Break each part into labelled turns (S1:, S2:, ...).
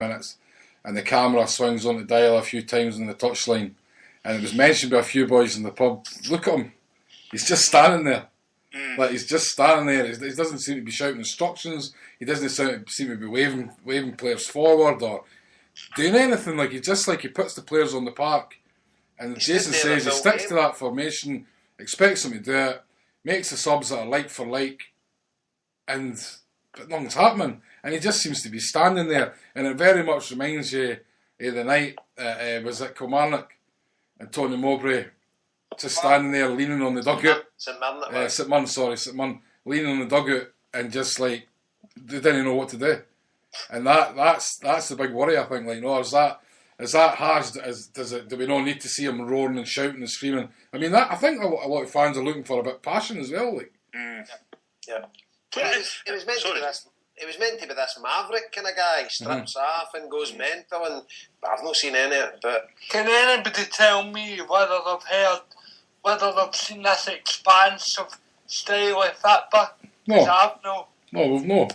S1: minutes, and the camera swings on the dial a few times on the touchline, and it was mentioned by a few boys in the pub, look at him, he's just standing there. Like, he's just standing there. He doesn't seem to be shouting instructions. He doesn't seem to be waving players forward or doing anything. Like, he puts the players on the park, and Jason says he sticks to that formation, expects them to do it, makes the subs that are like for like, but nothing's happening. And he just seems to be standing there, and it very much reminds you of the night was at Kilmarnock and Tony Mowbray just standing there leaning on the dugout. St Mirren, leaning on the dugout and just like they didn't know what to do. And that's the big worry, I think. Like, no, is that harsh? Do we not need to see him roaring and shouting and screaming? I mean, I think a lot of fans are looking for a bit of passion as well. Like,
S2: yeah. It was meant to be this. It was meant to be this maverick kind of guy. He strips off and goes mental, and I've not seen any of it. But
S3: can anybody tell me whether they've seen this expansive style of football?
S1: No, we've no.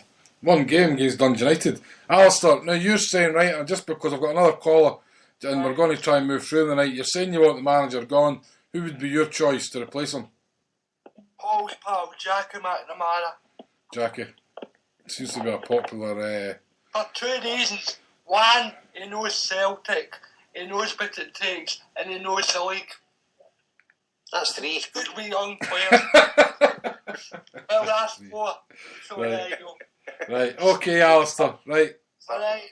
S1: One game against Dundee United. Alistair, now you're saying, right, just because I've got another caller and we're going to try and move through the night, you're saying you want the manager gone. Who would be your choice to replace him?
S3: Paul's pal, Jackie McNamara.
S1: Jackie. Seems to be a popular...
S3: For two reasons. One, he knows Celtic, he knows what it takes, and he knows the league.
S2: That's three.
S3: Good wee young player. Well, that's four. So
S1: right.
S3: There you go.
S1: Right, okay, Alistair. Right.
S3: Alright.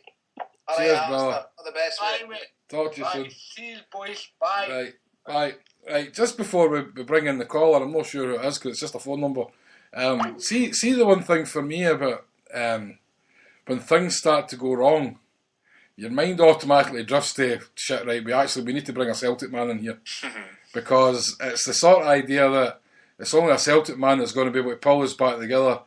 S1: Cheers,
S2: Alistair.
S1: brother.
S2: All the best,
S3: Bye, mate.
S1: Talk to you soon.
S3: See you, boys. Bye.
S1: Right. Just before we bring in the caller, I'm not sure who it is because it's just a phone number. See the one thing for me about when things start to go wrong, your mind automatically drifts to shit. Right, we need to bring a Celtic man in here because it's the sort of idea that it's only a Celtic man that's going to be able to pull us back together,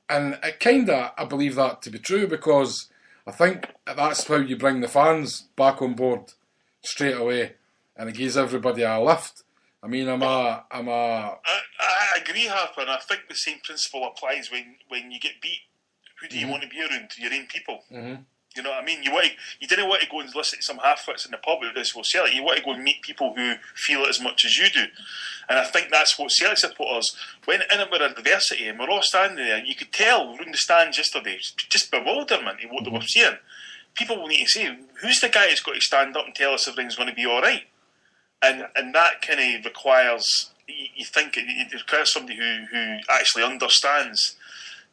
S1: and I believe that to be true because I think that's how you bring the fans back on board straight away, and it gives everybody a lift. I mean, I
S4: agree, Harper, and I think the same principle applies when you get beat. Who do you want to be around? Your own people. Mm-hmm. You know what I mean? You didn't want to go and listen to some half-wits in the pub with this will Celtic. You want to go and meet people who feel it as much as you do. And I think that's what Celtic supporters, when in it with adversity, and we're all standing there, you could tell around the stands yesterday, just bewilderment at what they were seeing. People will need to say, who's the guy that's got to stand up and tell us everything's going to be all right? And that kind of requires, you think it requires somebody who actually understands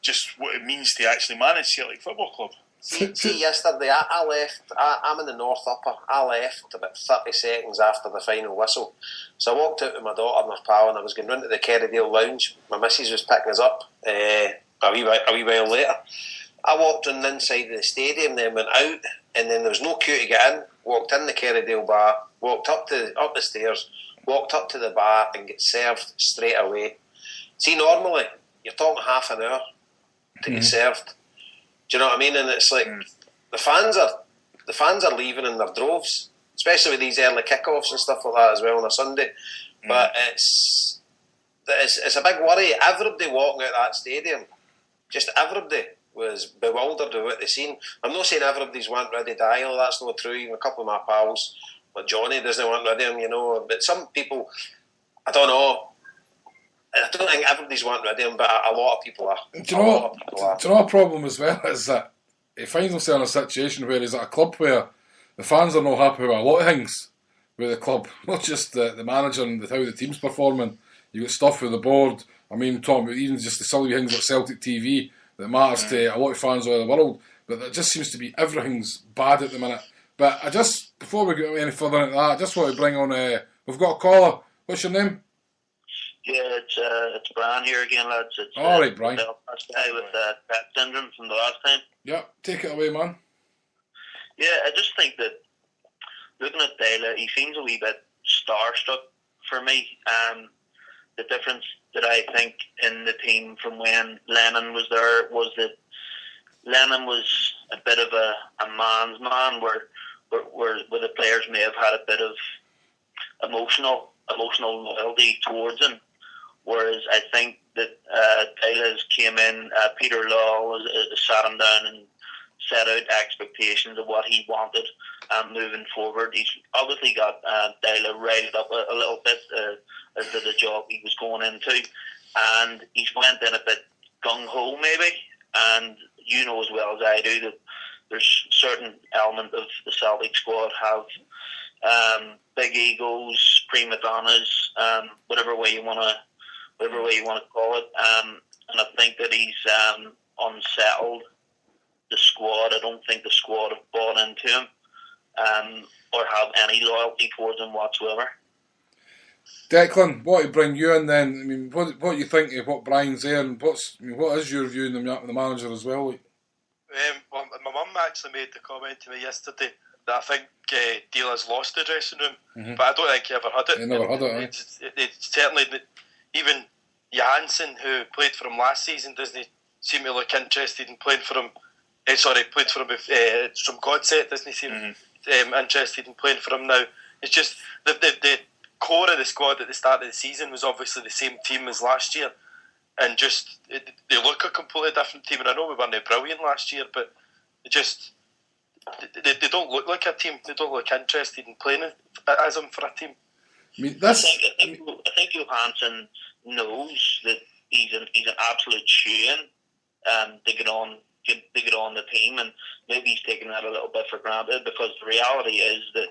S4: just what it means to actually manage Celtic Football Club.
S2: See, yesterday I left. I'm in the North Upper. I left about 30 seconds after the final whistle. So I walked out with my daughter and her pal, and I was going round to the Kerrydale lounge. My missus was picking us up a wee while later. I walked on the inside of the stadium, then went out, and then there was no queue to get in. Walked in the Kerrydale bar, walked up the stairs, walked up to the bar, and get served straight away. See, normally you're talking half an hour to get served. Do you know what I mean? And it's like the fans are leaving in their droves, especially with these early kickoffs and stuff like that as well on a Sunday. But it's a big worry. Everybody walking out that stadium, just everybody was bewildered with what they seen. I'm not saying everybody's went ready to die. That's not true. Even a couple of my pals, like Johnny, doesn't want rid of him, you know. But some people, I don't know. I don't think everybody's wanting rid of him, but a lot of people are.
S1: Do you know a problem as well is that he finds himself in a situation where he's at a club where the fans are not happy with a lot of things with the club, not just the manager and how the team's performing. You got stuff with the board. I mean, talking about even just the silly things like Celtic TV that matters to a lot of fans all over the world, but it just seems to be everything's bad at the minute. But before we get any further into that, I just want to bring on. We've got a caller. What's your name?
S5: Yeah, it's Brian here again, lads. It's
S1: all right, Brian.
S5: Belfast guy with Pep syndrome from the last time.
S1: Yeah, take it away, man.
S5: Yeah, I just think that looking at Deija, he seems a wee bit starstruck for me. The difference that I think in the team from when Lennon was there was that Lennon was a bit of a man's man, where the players may have had a bit of emotional loyalty towards him. Whereas I think that Deila's came in, Peter Law sat him down and set out expectations of what he wanted moving forward. He's obviously got Deila riled up a little bit as to the job he was going into, and he's went in a bit gung-ho maybe, and you know as well as I do that there's certain element of the Celtic squad have big egos, prima donnas, whatever way you want to call it, and I think that he's unsettled the squad. I don't think the squad have bought into him or have any loyalty towards him whatsoever.
S1: Declan, what to bring you in then? I mean, what do you think of what Brian's there, and what is your view on the manager as well?
S6: Well, my mum actually made the comment to me yesterday that I think Deila's lost the dressing room, but I don't think he ever had it.
S1: He never had it.
S6: It's certainly, even Johansson, who played for him last season, doesn't seem to look interested in playing for him. Played for him from Godset, doesn't he seem interested in playing for him now? It's just the core of the squad at the start of the season was obviously the same team as last year, and just they look a completely different team. And I know we weren't brilliant last year, but they don't look like a team. They don't look interested in playing as them for a team.
S1: I mean,
S5: I think Johansson knows that he's an absolute shoe-in to get on the team, and maybe he's taking that a little bit for granted, because the reality is that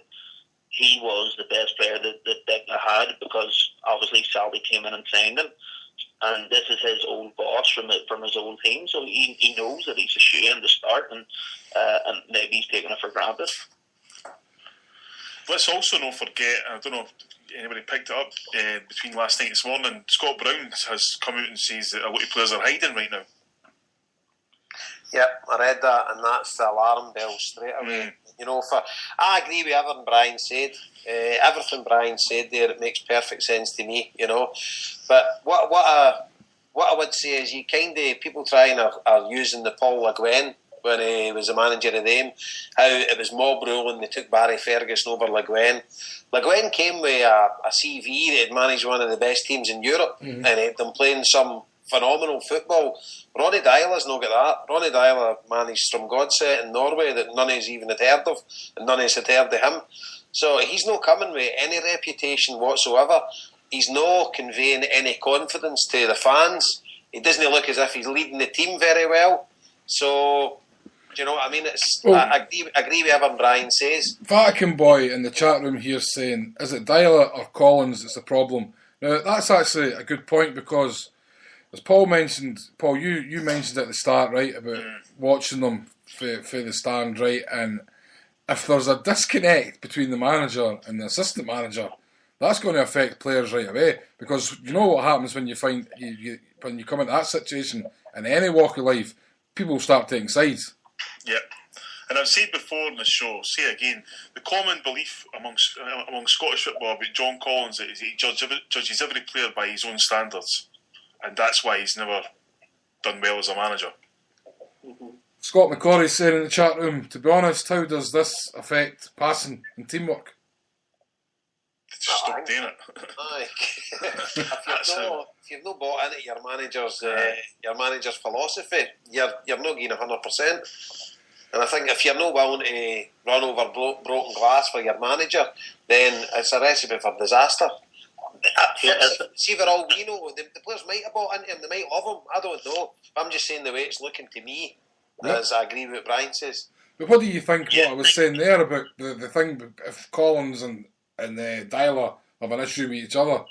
S5: he was the best player that Deija had, because obviously Celtic came in and signed him, and this is his old boss from his old team, so he knows that he's a shoe-in to start, and maybe he's taking it for granted.
S4: Let's also not forget, I don't know if anybody picked it up, between last night and this morning, Scott Brown has come out and says that a lot of players are hiding right now.
S2: Yep, I read that, and that's the alarm bell straight away. You know, I agree with everything Brian said. Everything Brian said there, it makes perfect sense to me. You know, but what I would say is, people trying are using the Paul Le Guen when he was the manager of them, how it was mob rule and they took Barry Ferguson over Le Guen. Le Guen came with a CV that had managed one of the best teams in Europe, and had them playing some phenomenal football. Ronny Deila's not got that. Ronny Deila managed from Godset in Norway that none of us even had heard of, and none of us had heard of him. So he's not coming with any reputation whatsoever. He's not conveying any confidence to the fans. He doesn't look as if he's leading the team very well. So, do you know what I mean? I agree with everything Brian says.
S1: Vatican Boy in the chat room here saying, is it Deila or Collins that's the problem? Now, that's actually a good point, because as Paul, you mentioned at the start, right, about watching them for the stand, right, and if there's a disconnect between the manager and the assistant manager, that's going to affect players right away, because you know what happens when you find when you come into that situation in any walk of life, people start taking sides.
S4: Yep. And I've said before in the show, say again, the common belief among Scottish football about John Collins is he judges every player by his own standards. And that's why he's never done well as a manager.
S1: Scott McCorry saying in the chat room, to be honest, how does this affect passing and teamwork?
S4: Just stop doing it.
S2: Aye. if you've not bought into your manager's philosophy, you're not getting 100%. And I think if you're not willing to run over broken glass for your manager, then it's a recipe for disaster. See, for all we know, the players might have bought into him, they might love him, I don't know. I'm just saying the way it's looking to me, as I agree with what Brian says.
S1: But what do you think, what I was saying there about the thing, if Collins and Deila have an issue with each other, I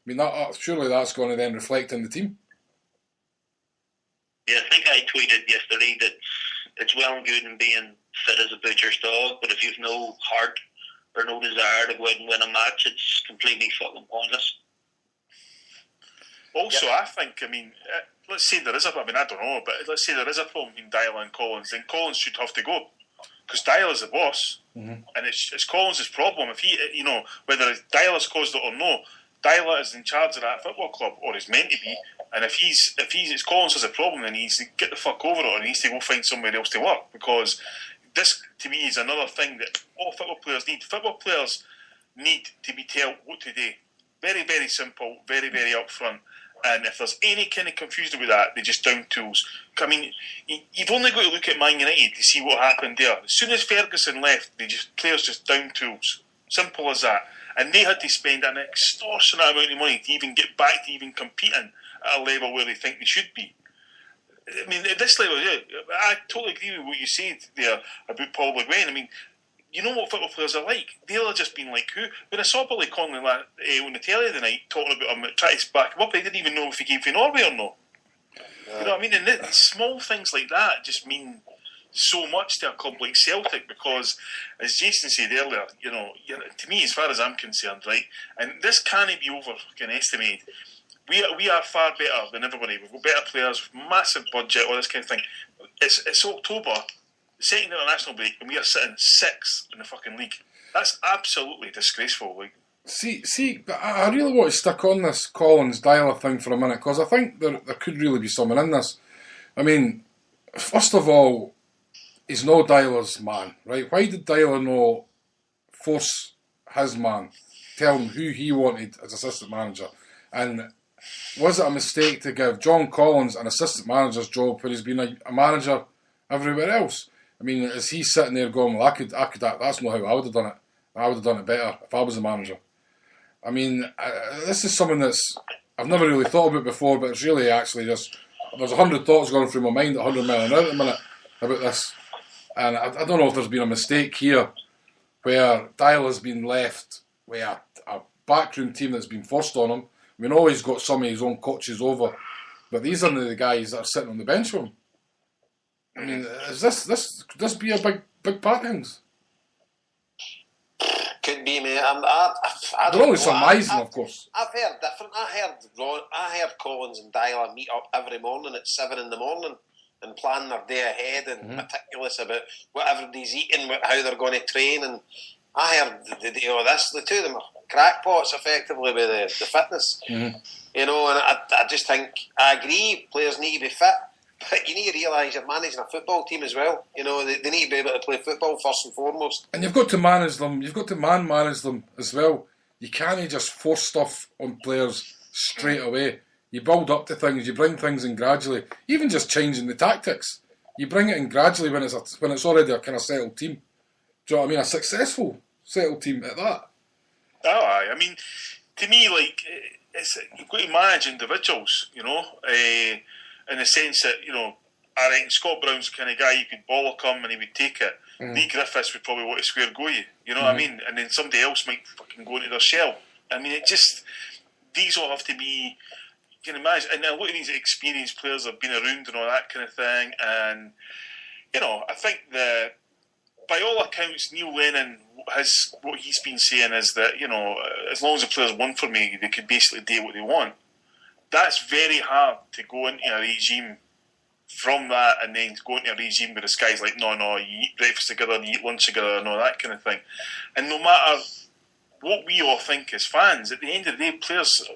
S1: mean, surely that's going to then reflect in the team?
S5: Yeah, I think I tweeted yesterday that it's well and good in being fit as a butcher's dog, but if you've no heart or no desire to go out and win a match, it's completely fucking pointless.
S4: Also, I think, let's say there is I don't know, but let's say there is a problem between Deila and Collins, then Collins should have to go. Because Deila's the boss, and it's Collins' problem. If he, whether Deila's caused it or no, Deila is in charge of that football club, or is meant to be. And if Collins has a problem, then he needs to get the fuck over it, or he needs to go find somewhere else to work. Because this, to me, is another thing that all football players need. Football players need to be told what to do. Very, very simple, very, very upfront. And if there's any kind of confusion about that, they just down tools. I mean, you've only got to look at Man United to see what happened there. As soon as Ferguson left, players just down tools. Simple as that. And they had to spend an extortionate amount of money to even get back to even competing at a level where they think they should be. I mean, at this level, yeah, I totally agree with what you said there about Paul Le Guen. I mean, you know what football players are like. They'll have just been like who? When I saw Billy Connolly on the telly the night talking about him, trying to back him up, I didn't even know if he came from Norway or not. You know what I mean? And small things like that just mean so much to a club like Celtic because, as Jason said earlier, to me, as far as I'm concerned, right, and this can't be overestimated. We are far better than everybody. We've got better players, massive budget, all this kind of thing. It's October, the second international break, and we are sitting 6th in the fucking league. That's absolutely disgraceful. Like,
S1: see, but I really want to stick on this Collins Dyler thing for a minute because I think there could really be something in this. I mean, first of all, he's no Dyler's man, right? Why did Dyler not force his man, tell him who he wanted as assistant manager? And was it a mistake to give John Collins an assistant manager's job when he's been a manager everywhere else? I mean, is he sitting there going, well, I could, that's not how I would have done it. I would have done it better if I was the manager. I mean, this is something that's I've never really thought about before, but it's really actually just, there's 100 thoughts going through my mind at 100 mile an hour at the minute about this. And I don't know if there's been a mistake here where Dyler's been left with a backroom team that's been forced on him. I mean, always got some of his own coaches over, but these are the guys that are sitting on the bench with him. I mean, is could this be a big part of things?
S2: Could be, mate. I
S1: They're only surmising, of course.
S2: I've heard different. I heard Collins and Dyler meet up every morning at 7 in the morning and plan their day ahead and meticulous about what everybody's eating, how they're going to train. And I heard the two of them are crackpots effectively with the fitness. And I just think, I agree, players need to be fit, but you need to realise you're managing a football team as well. They need to be able to play football first and foremost.
S1: And you've got to manage them. You've got to manage them as well. You can't just force stuff on players straight away. You build up to things. You bring things in gradually. Even just changing the tactics, you bring it in gradually when it's already a kind of settled team. Do you know what I mean? A successful settled team at that.
S4: Oh, I mean, to me, like, you've got to manage individuals, in the sense that, I reckon Scott Brown's the kind of guy you could bollock him and he would take it. Lee Griffiths would probably want to square go you, what I mean? And then somebody else might fucking go into their shell. I mean, these all have to be, you can imagine, and a lot of these experienced players have been around and all that kind of thing, and, I think by all accounts, Neil Lennon, what he's been saying is that, as long as the players won for me, they could basically do what they want. That's very hard to go into a regime from that and then go into a regime where this guy's like, no, you eat breakfast together and you eat lunch together and all that kind of thing. And no matter what we all think as fans, at the end of the day, players,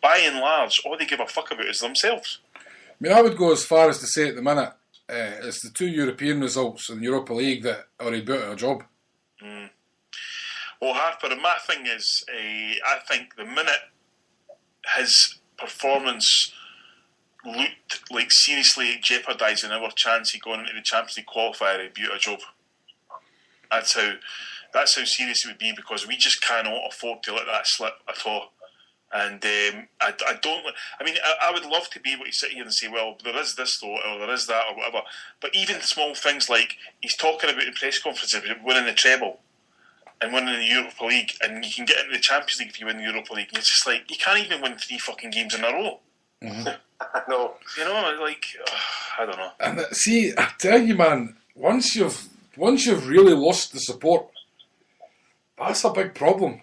S4: by and large, all they give a fuck about is themselves.
S1: I mean, I would go as far as to say at the minute, it's the 2 European results in the Europa League that are about a job.
S4: Well, Harper, my thing is, I think the minute his performance looked like seriously jeopardising our chance of going into the Champions League qualifier, he'd be out of job. That's how serious it would be, because we just cannot afford to let that slip at all. And I don't. I mean, I would love to be able to sit here and say, well, there is this though, or there is that, or whatever. But even small things like he's talking about in press conferences about winning the treble and winning the Europa League, and you can get into the Champions League if you win the Europa League. And it's just like, you can't even win 3 fucking games in a row.
S2: I know.
S4: I don't know.
S1: And see, I tell you, man, once you've really lost the support, that's a big problem.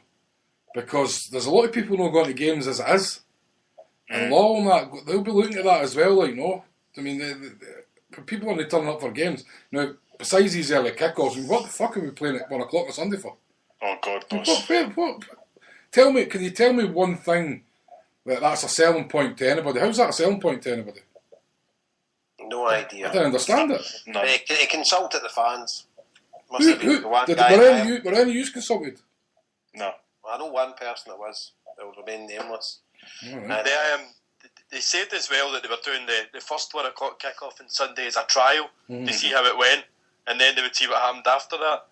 S1: Because there's a lot of people not going to games as it is. And law on that, they'll be looking at that as well, I mean, people only turn up for games. Now, besides these early kickoffs, what the fuck are we playing at 1 o'clock on Sunday for?
S4: Oh, God knows.
S1: What? Can you tell me one thing that's a selling point to anybody? How's that a selling point to anybody?
S2: No idea.
S1: I don't understand it.
S4: No.
S2: They consulted the fans.
S1: Were any of you consulted?
S4: No.
S2: I know one person that will remain nameless.
S6: Right. they said as well that they were doing the first 1 o'clock kick-off on Sunday as a trial to see how it went, and then they would see what happened after that.